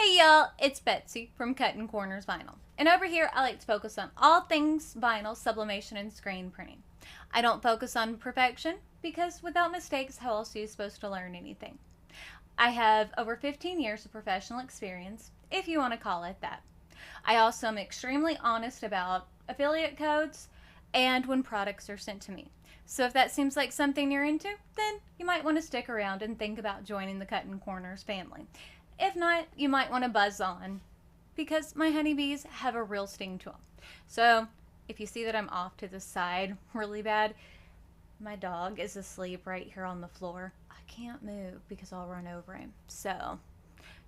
Hey y'all, it's Betsy from Cuttin Corners Vinyl. And over here I like to focus on all things vinyl, sublimation, and screen printing. I don't focus on perfection because without mistakes, how else are you supposed to learn anything? I have over 15 years of professional experience, if you want to call it that. I also am extremely honest about affiliate codes and when products are sent to me. So if that seems like something you're into, then you might want to stick around and think about joining the Cuttin Corners family. If not, you might want to buzz on because my honeybees have a real sting to them. So if you see that I'm off to the side really bad, my dog is asleep right here on the floor. I can't move because I'll run over him. So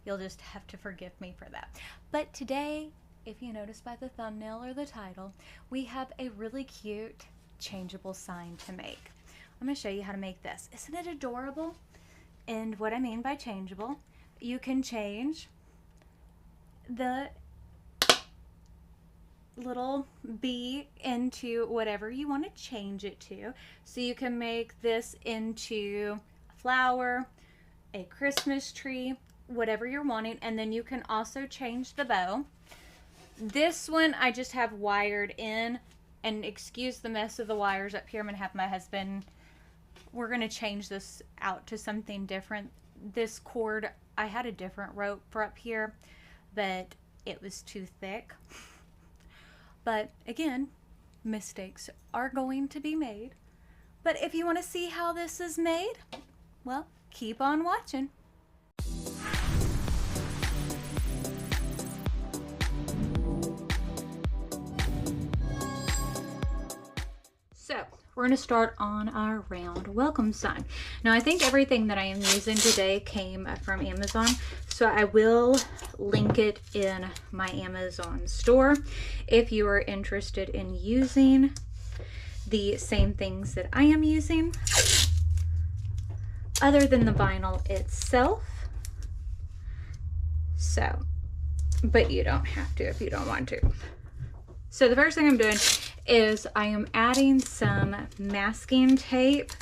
you'll just have to forgive me for that. But today, if you notice by the thumbnail or the title, we have a really cute changeable sign to make. I'm going to show you how to make this. Isn't it adorable? And what I mean by changeable, you can change the little bee into whatever you want to change it to. So you can make this into a flower, a Christmas tree, whatever you're wanting, and then you can also change the bow. This one I just have wired in, and excuse the mess of the wires up here. I'm gonna have my husband, we're gonna change this out to something different. This cord, I had a different rope for up here, but it was too thick. But again, mistakes are going to be made. But if you want to see how this is made, well, keep on watching. So we're going to start on our round welcome sign. Now I think everything that I am using today came from Amazon, so I will link it in my Amazon store if you are interested in using the same things that I am using other than the vinyl itself. So, but you don't have to if you don't want to. So the first thing I'm doing is I am adding some masking tape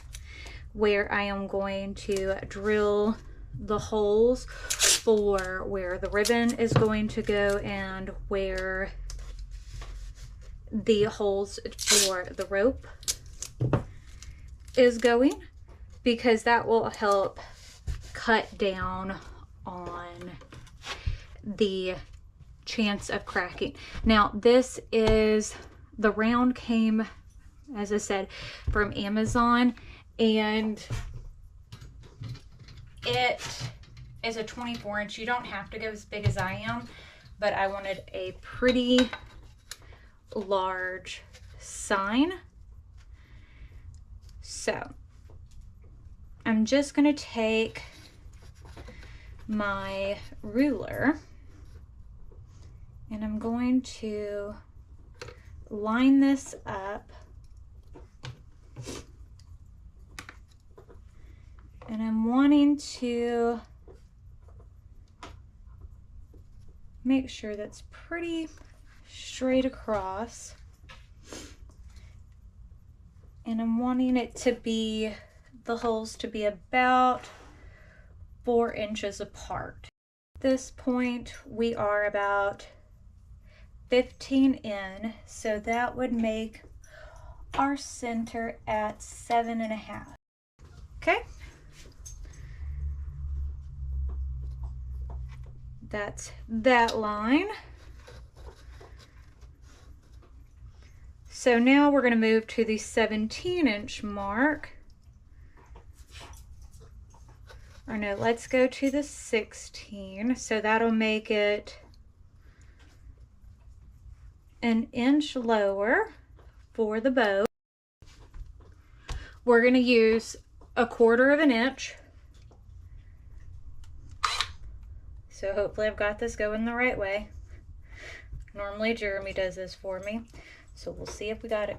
where I am going to drill the holes for where the ribbon is going to go and where the holes for the rope is going, because that will help cut down on the chance of cracking. Now this is, the round came, as I said, from Amazon, and it is a 24-inch. You don't have to go as big as I am, but I wanted a pretty large sign. So I'm just going to take my ruler and I'm going to line this up, and I'm wanting to make sure that's pretty straight across, and I'm wanting it to be, the holes to be about 4 inches apart. At this point we are about 15 in, so that would make our center at 7.5. Okay, that's that line. So now we're going to move to the 17-inch mark. Or no, let's go to the 16. So that'll make it an inch lower for the bow. We're going to use 1/4 of an inch. So hopefully I've got this going the right way. Normally Jeremy does this for me, so we'll see if we got it.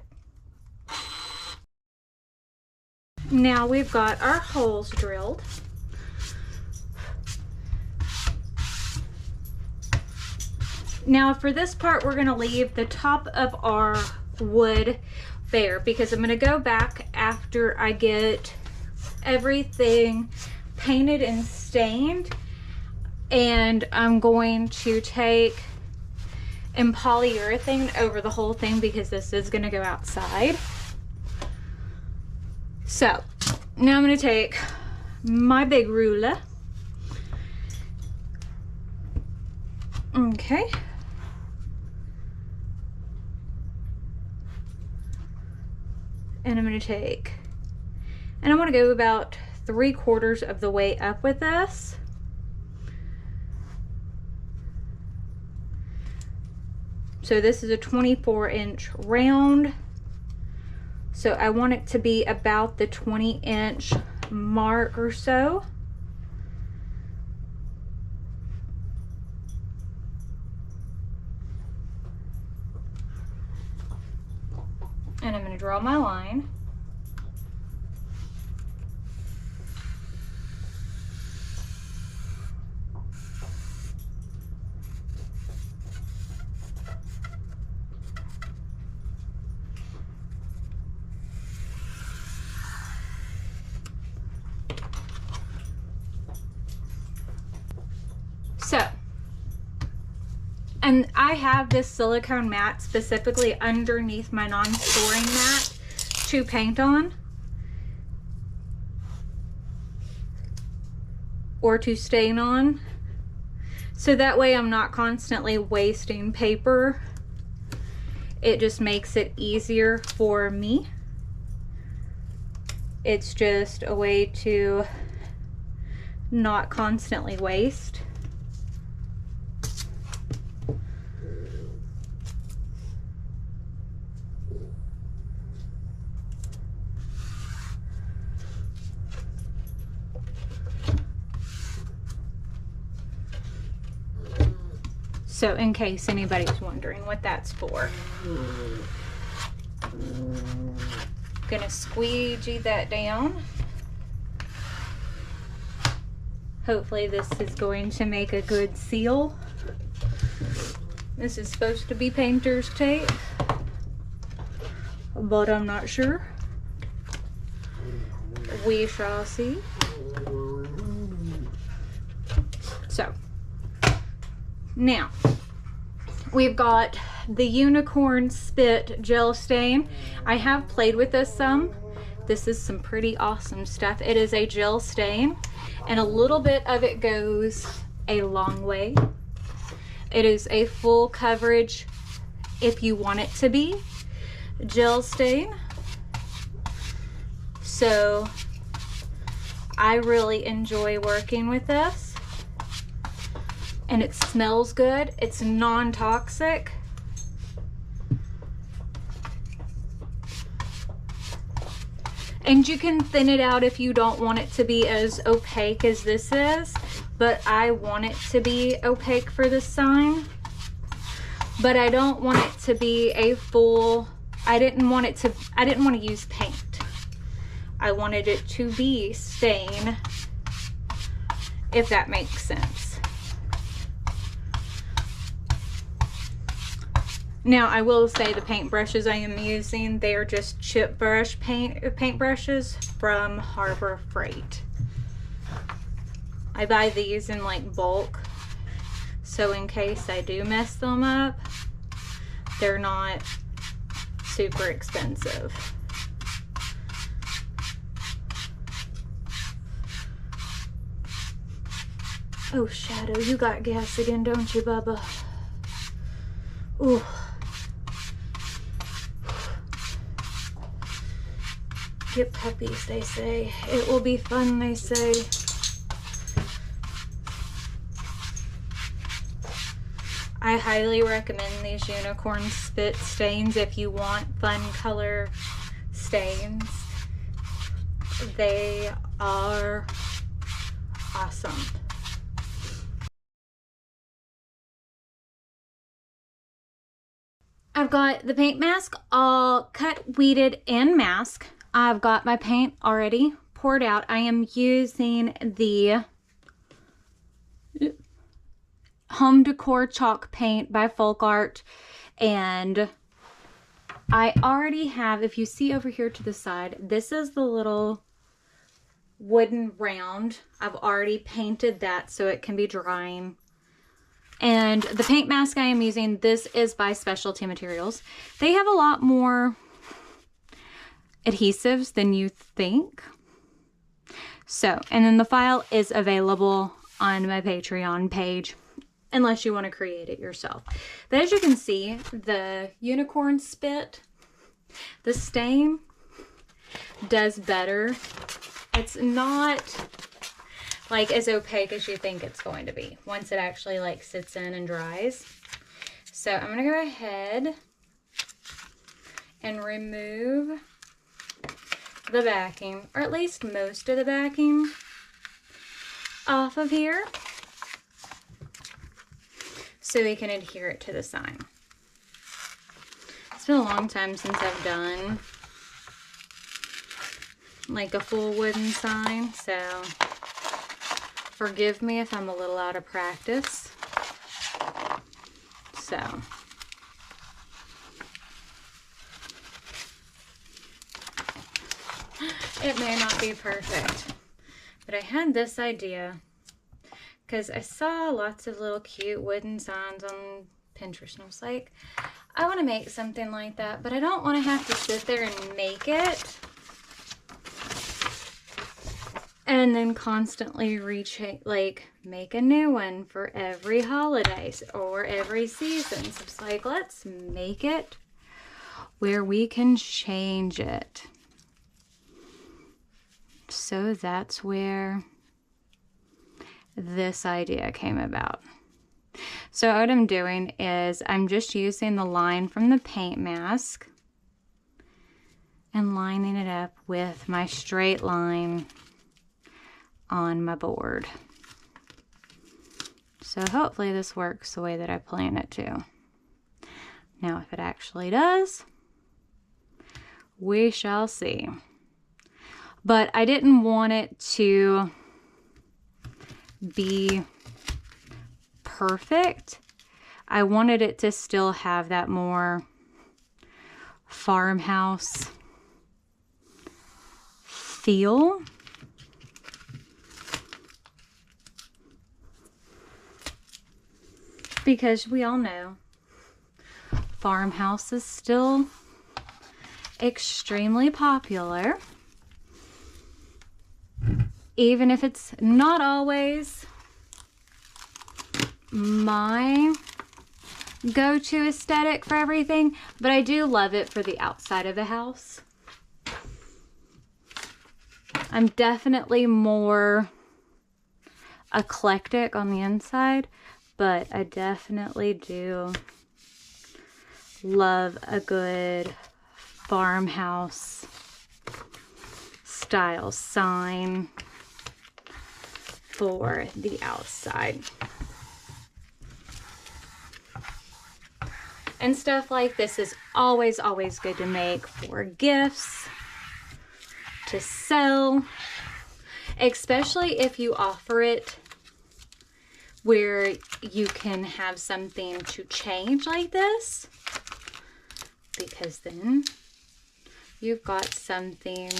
Now we've got our holes drilled. Now for this part, we're going to leave the top of our wood bare because I'm going to go back after I get everything painted and stained And I'm going to take and polyurethane over the whole thing because this is going to go outside. So now I'm going to take my big ruler. Okay. And I'm going to take, and I want to go about 3/4 of the way up with this. So this is a 24-inch round. So I want it to be about the 20-inch mark or so. And I'm going to draw my line. So, and I have this silicone mat specifically underneath my non-storing mat to paint on or to stain on, so that way I'm not constantly wasting paper. It just makes it easier for me. It's just a way to not constantly waste. So in case anybody's wondering what that's for. Gonna squeegee that down. Hopefully this is going to make a good seal. This is supposed to be painter's tape, but I'm not sure. We shall see. So now we've got the Unicorn Spit gel stain. I have played with this some. This is some pretty awesome stuff. It is a gel stain, and a little bit of it goes a long way. It is a full coverage, if you want it to be, gel stain. So I really enjoy working with this, and it smells good. It's non-toxic. And you can thin it out if you don't want it to be as opaque as this is, but I want it to be opaque for this sign. But I don't want it to be a full, I didn't want to use paint. I wanted it to be stain, if that makes sense. Now I will say the paint brushes I am using, they are just chip brush paint brushes from Harbor Freight. I buy these in like bulk, so in case I do mess them up, they're not super expensive. Oh, Shadow, you got gas again, don't you, Bubba? Ooh. Get puppies, they say. It will be fun, they say. I highly recommend these Unicorn Spit stains if you want fun color stains. They are awesome. I've got the paint mask all cut, weeded, and masked. I've got my paint already poured out. I am using the Home Decor Chalk Paint by Folk Art, and I already have, if you see over here to the side, this is the little wooden round. I've already painted that so it can be drying. And the paint mask I am using, this is by Specialty Materials. They have a lot more adhesives than you think. So, and then the file is available on my Patreon page, unless you want to create it yourself. But as you can see, the unicorn spit, the stain does better. It's not like as opaque as you think it's going to be once it actually like sits in and dries. So I'm going to go ahead and remove the backing, or at least most of the backing off of here so we can adhere it to the sign. It's been a long time since I've done like a full wooden sign, so forgive me if I'm a little out of practice. So it may not be perfect, but I had this idea because I saw lots of little cute wooden signs on Pinterest and I was like, I want to make something like that, but I don't want to have to sit there and make it and then constantly make a new one for every holiday or every season. So it's like, let's make it where we can change it. So that's where this idea came about. So what I'm doing is I'm just using the line from the paint mask and lining it up with my straight line on my board. So hopefully this works the way that I plan it to. Now if it actually does, we shall see. But I didn't want it to be perfect. I wanted it to still have that more farmhouse feel. Because we all know farmhouse is still extremely popular. Even if it's not always my go-to aesthetic for everything, but I do love it for the outside of the house. I'm definitely more eclectic on the inside, but I definitely do love a good farmhouse style sign for the outside. And stuff like this is always good to make for gifts, to sell, especially if you offer it where you can have something to change like this, because then you've got something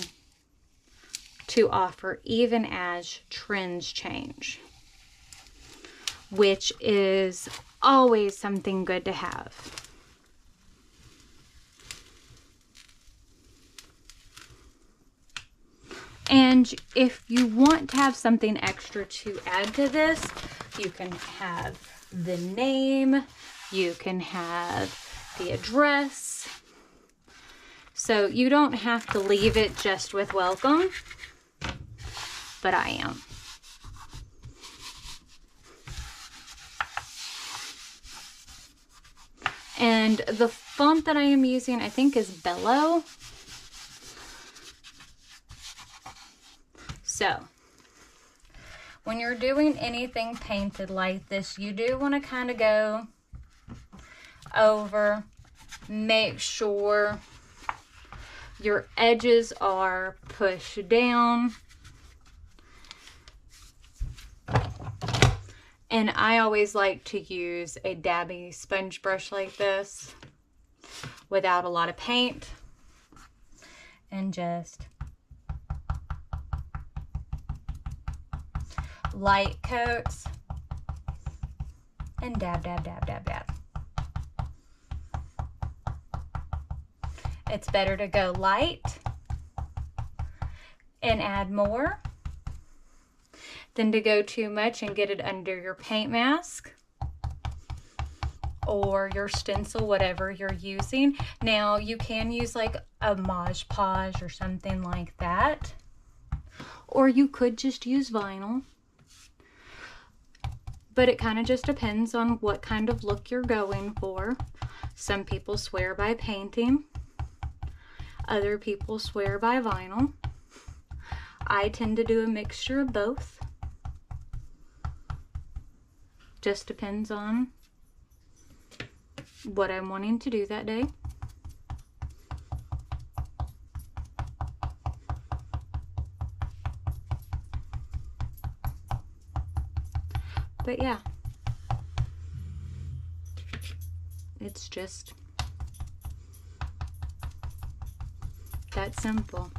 to offer even as trends change, which is always something good to have. And if you want to have something extra to add to this, you can have the name, you can have the address. So you don't have to leave it just with welcome, but I am. And the font that I am using, I think, is Bellow. So, when you're doing anything painted like this, you do want to kind of go over, make sure your edges are pushed down. And I always like to use a dabby sponge brush like this without a lot of paint and just light coats, and dab, dab, dab, dab, dab. It's better to go light and add more than to go too much and get it under your paint mask or your stencil, whatever you're using. Now you can use like a Mod Podge or something like that, or you could just use vinyl, but it kind of just depends on what kind of look you're going for. Some people swear by painting, other people swear by vinyl. I tend to do a mixture of both. Just depends on what I'm wanting to do that day. But yeah, it's just that simple.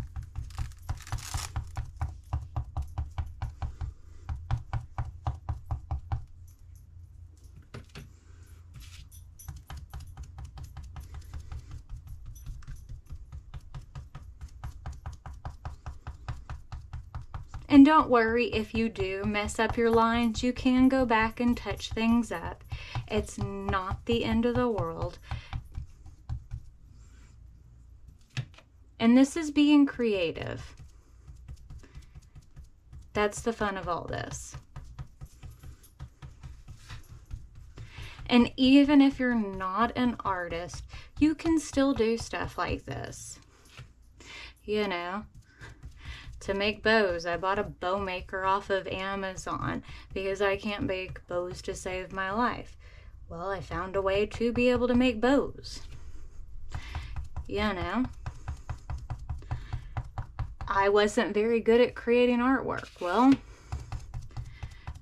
And don't worry if you do mess up your lines. You can go back and touch things up. It's not the end of the world. And this is being creative. That's the fun of all this. And even if you're not an artist, you can still do stuff like this. You know, to make bows, I bought a bow maker off of Amazon because I can't make bows to save my life. Well, I found a way to be able to make bows. You know, I wasn't very good at creating artwork. Well,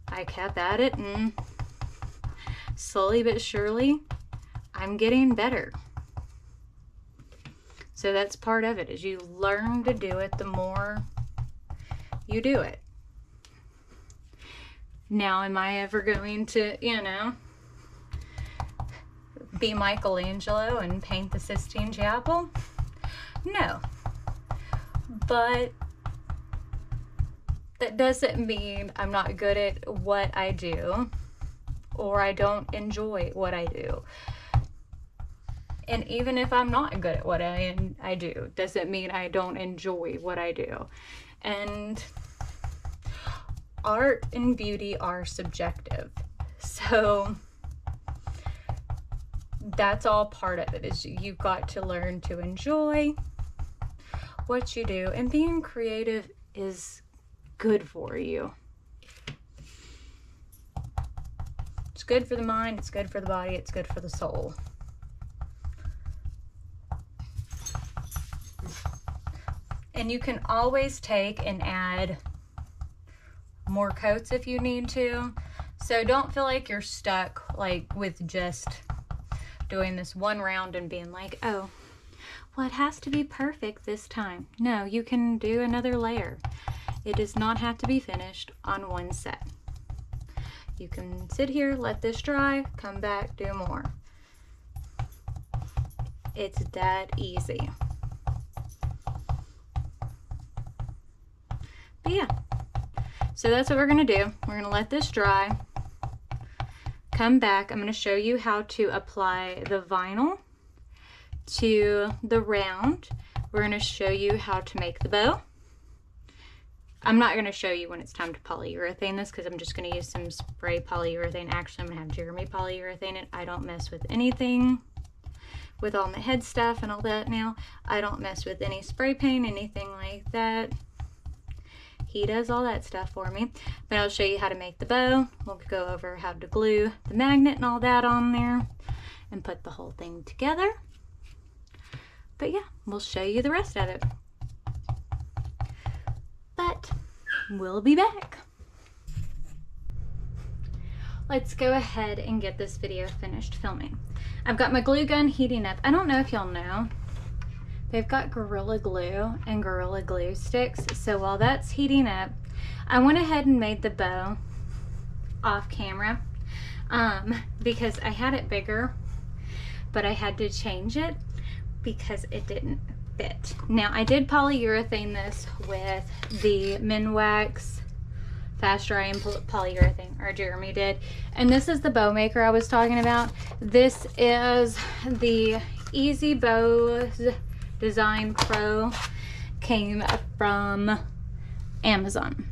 I kept at it, and slowly but surely, I'm getting better. So that's part of it, is you learn to do it the more you do it. Now, am I ever going to, you know, be Michelangelo and paint the Sistine Chapel? No. But that doesn't mean I'm not good at what I do, or I don't enjoy what I do. And even if I'm not good at what I do, doesn't mean I don't enjoy what I do. And art and beauty are subjective. So that's all part of it, is you've got to learn to enjoy what you do. And being creative is good for you. It's good for the mind, it's good for the body, it's good for the soul. And you can always take and add more coats if you need to. So don't feel like you're stuck like with just doing this one round and being like, oh, well, it has to be perfect this time. No, you can do another layer. It does not have to be finished on one set. You can sit here, let this dry, come back, do more. It's that easy. But yeah, so that's what we're gonna do. We're gonna let this dry, come back. I'm gonna show you how to apply the vinyl to the round. We're gonna show you how to make the bow. I'm not gonna show you when it's time to polyurethane this, because I'm just gonna use some spray polyurethane. Actually, I'm gonna have Jeremy polyurethane it. I don't mess with anything with all my head stuff and all that now. I don't mess with any spray paint, anything like that. He does all that stuff for me. But I'll show you how to make the bow. We'll go over how to glue the magnet and all that on there and put the whole thing together. But yeah, we'll show you the rest of it. But we'll be back. Let's go ahead and get this video finished filming. I've got my glue gun heating up. I don't know if y'all know, they've got Gorilla Glue and Gorilla Glue sticks. So while that's heating up, I went ahead and made the bow off camera because I had it bigger, but I had to change it because it didn't fit. Now I did polyurethane this with the Minwax Fast Drying Polyurethane, or Jeremy did. And this is the bow maker I was talking about. This is the Easy Bows Design Pro, came from Amazon.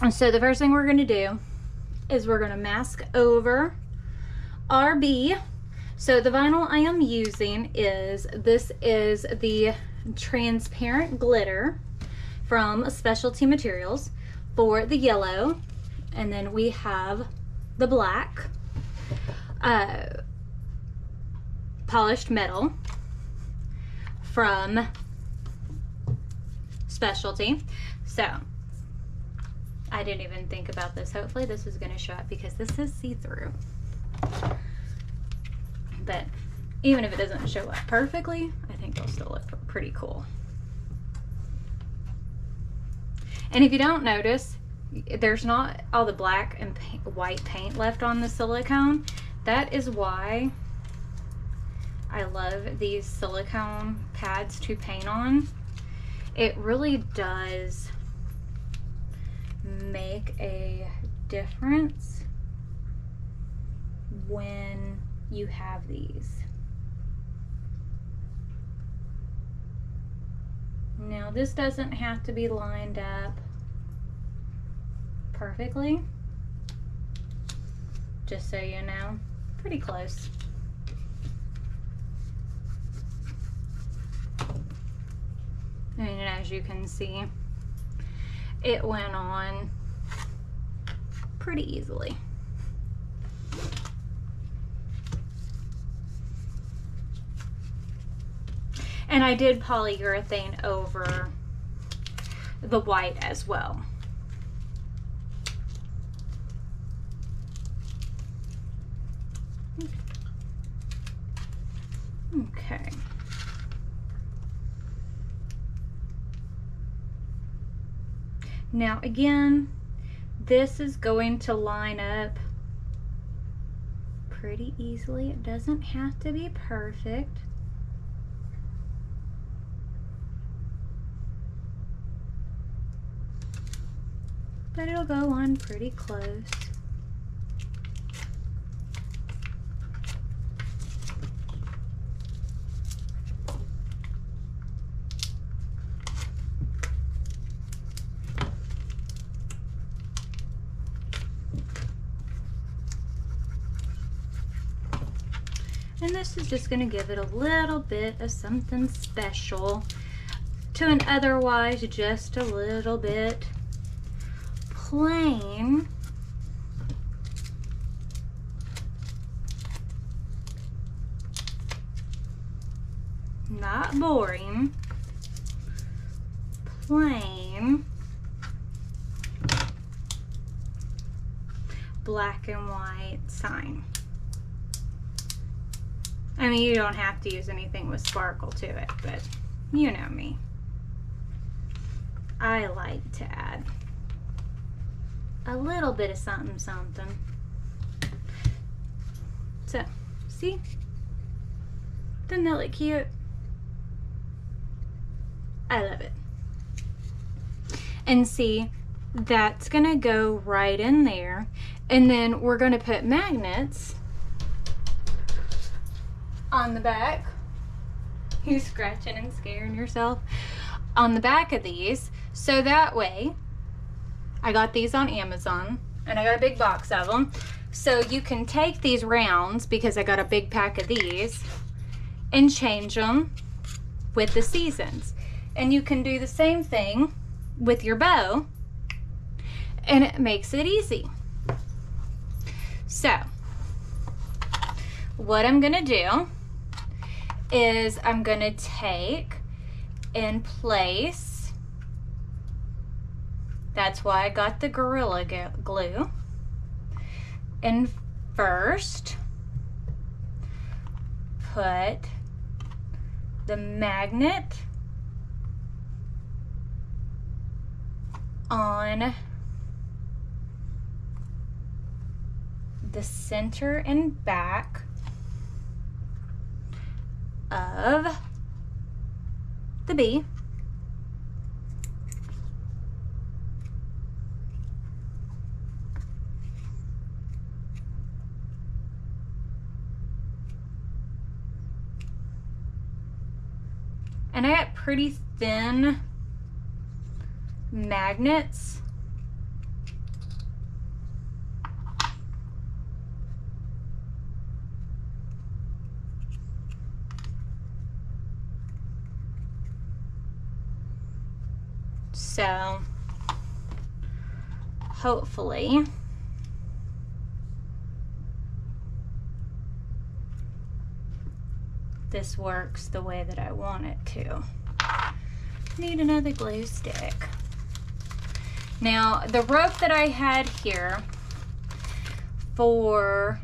And so the first thing we're going to do is we're going to mask over our bee. So the vinyl I am using is, this is the transparent glitter from Specialty Materials for the yellow, and then we have the black polished metal from Specialty. So I didn't even think about this. Hopefully this is going to show up because this is see-through. But even if it doesn't show up perfectly, I think it'll still look pretty cool. And if you don't notice, there's not all the black and white paint left on the silicone. That is why I love these silicone pads to paint on. It really does make a difference when you have these. Now this doesn't have to be lined up perfectly, just so you know, pretty close. And as you can see, it went on pretty easily. And I did polyurethane over the white as well. Okay. Now again, this is going to line up pretty easily. It doesn't have to be perfect. But it'll go on pretty close. And this is just going to give it a little bit of something special to an otherwise just a little bit plain not boring, plain black and white sign. I mean, you don't have to use anything with sparkle to it, but you know me. I like to add a little bit of something something. So, see? Doesn't that look cute? I love it. And see, that's gonna go right in there. And then we're gonna put magnets on the back. You scratching and scaring yourself? On the back of these, so that way, I got these on Amazon, and I got a big box of them. So you can take these rounds, because I got a big pack of these, and change them with the seasons. And you can do the same thing with your bow, and it makes it easy. So, what I'm gonna do is I'm gonna take and place, that's why I got the Gorilla Glue, and first put the magnet on the center and back of the bee. And I got pretty thin magnets. So hopefully this works the way that I want it to. Need another glue stick. Now the rope that I had here for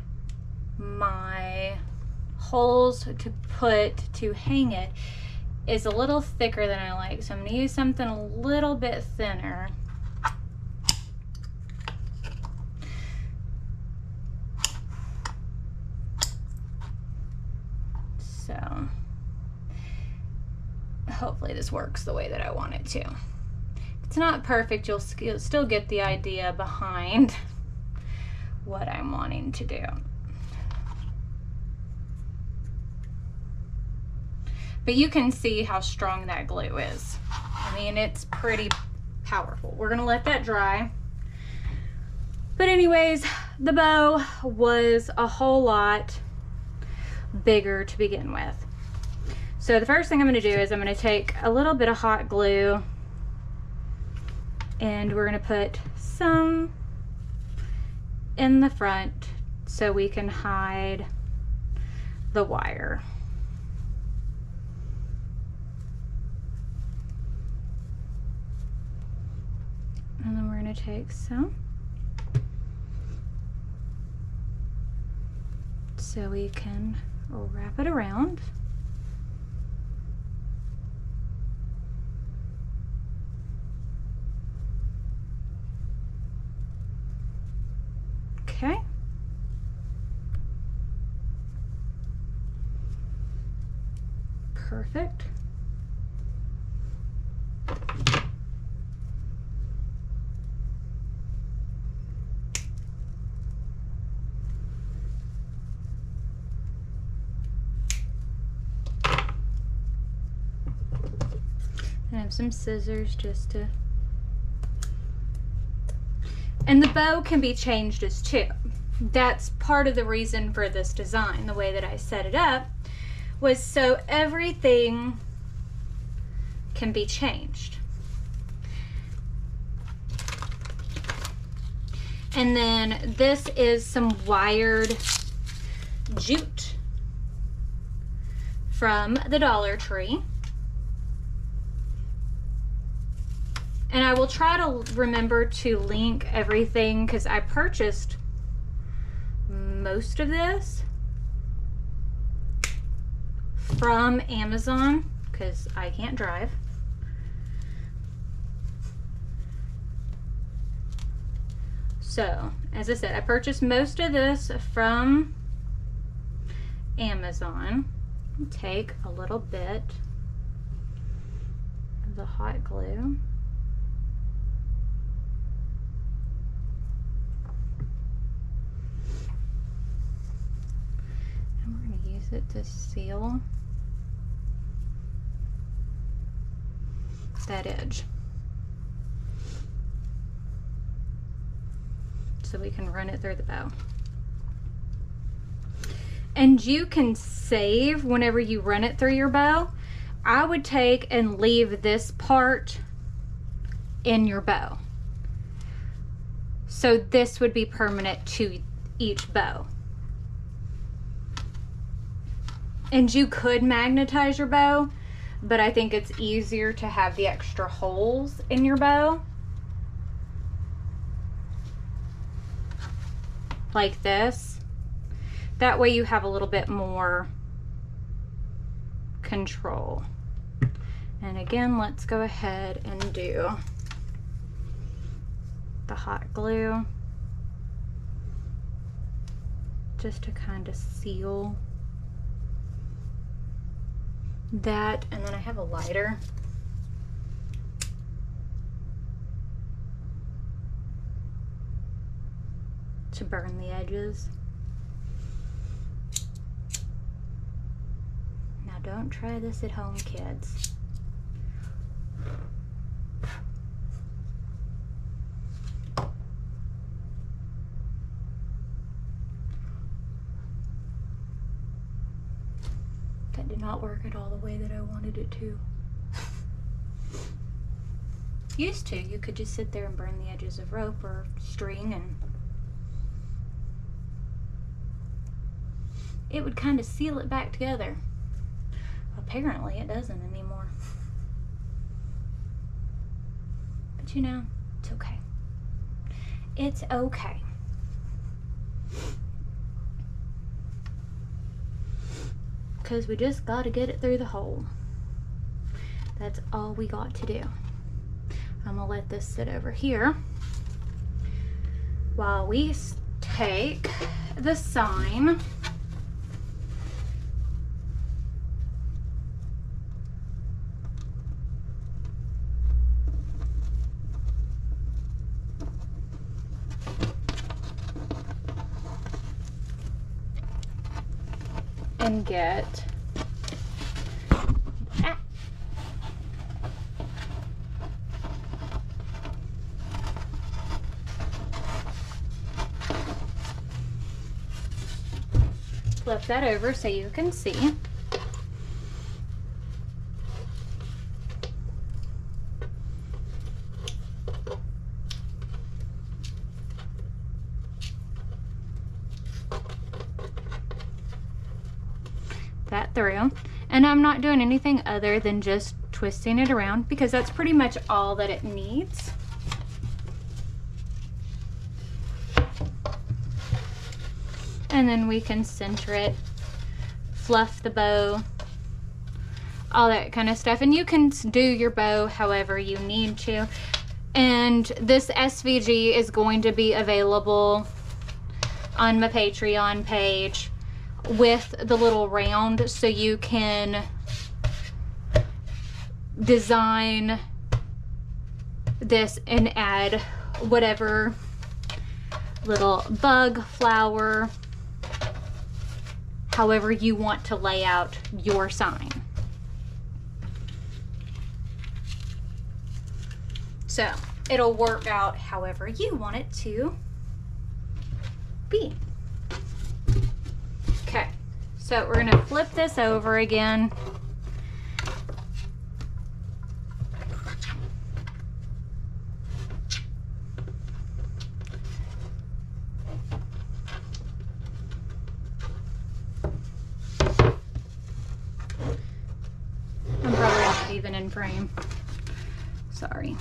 my holes to put to hang it is a little thicker than I like, so I'm going to use something a little bit thinner. So hopefully this works the way that I want it to. If it's not perfect, you'll still get the idea behind what I'm wanting to do. But you can see how strong that glue is. I mean, it's pretty powerful. We're gonna let that dry. But anyways, the bow was a whole lot bigger to begin with. So the first thing I'm gonna do is I'm gonna take a little bit of hot glue and we're gonna put some in the front so we can hide the wire. And then we're going to take some so we can wrap it around. Okay. Perfect. I have some scissors just to, and the bow can be changed as too. That's part of the reason for this design, the way that I set it up, was so everything can be changed. And then this is some wired jute from the Dollar Tree. And I will try to remember to link everything because I purchased most of this from Amazon because I can't drive. So, as I said, I purchased most of this from Amazon. Take a little bit of the hot glue. It to seal that edge so we can run it through the bow. And you can save whenever you run it through your bow. I would take and leave this part in your bow, so this would be permanent to each bow. And you could magnetize your bow, but I think it's easier to have the extra holes in your bow. Like this. That way you have a little bit more control. And again, let's go ahead and do the hot glue. just to kind of seal that. And then I have a lighter. To burn the edges. Now don't try this at home, kids. That did not work at all the way that I wanted it to. Used to, you could just sit there and burn the edges of rope or string and it would kind of seal it back together. Apparently it doesn't anymore. But you know, it's okay. It's okay. Because we just got to get it through the hole. That's all we got to do. I'm going to let this sit over here while we take the sign and get flip that over so you can see. That through, and I'm not doing anything other than just twisting it around because that's pretty much all that it needs. And then we can center it, fluff the bow, all that kind of stuff. And you can do your bow however you need to. And this SVG is going to be available on my Patreon page with the little round, so you can design this and add whatever little bug, flower, however you want to lay out your sign. So it'll work out however you want it to be. Okay, so we're gonna flip this over again. I'm probably not even in frame. Sorry.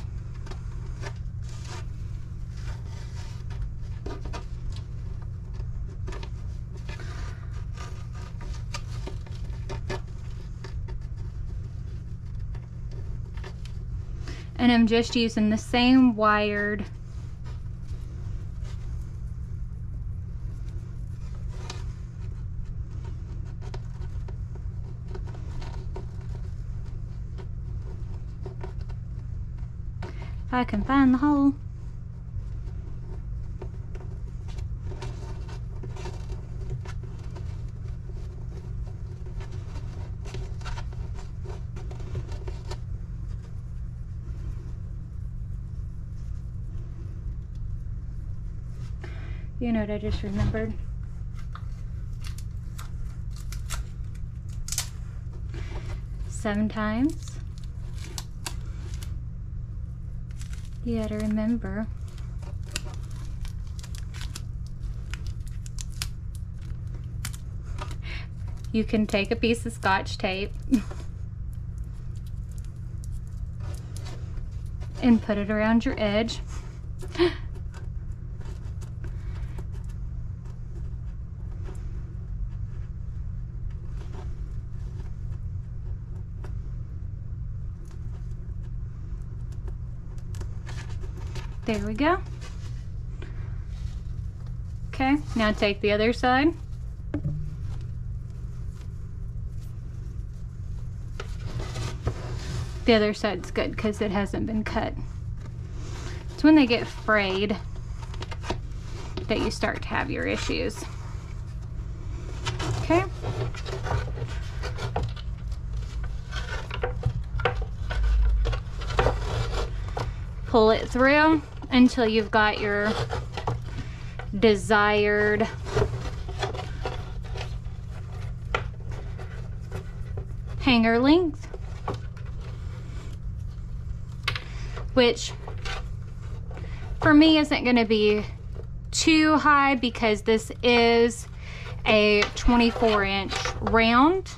And I'm just using the same wired if I can find the hole. You know what I just remembered? Sometimes you gotta remember you can take a piece of Scotch tape and put it around your edge. There we go. Okay, now take the other side. The other side's good because it hasn't been cut. It's when they get frayed that you start to have your issues. Okay. Pull it through until you've got your desired hanger length, which for me isn't going to be too high because this is a 24-inch round.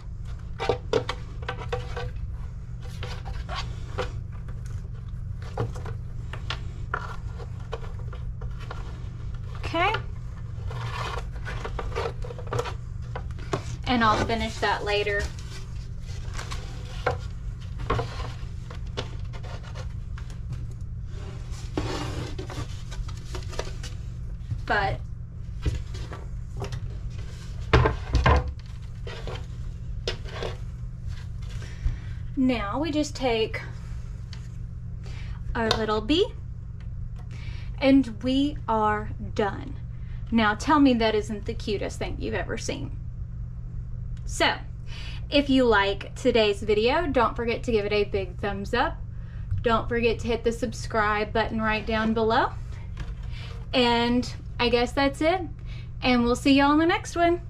Okay. And I'll finish that later. But now we just take our little bee and we are done. Now tell me that isn't the cutest thing you've ever seen. So if you like today's video, don't forget to give it a big thumbs up. Don't forget to hit the subscribe button right down below. And I guess that's it. And we'll see y'all in the next one.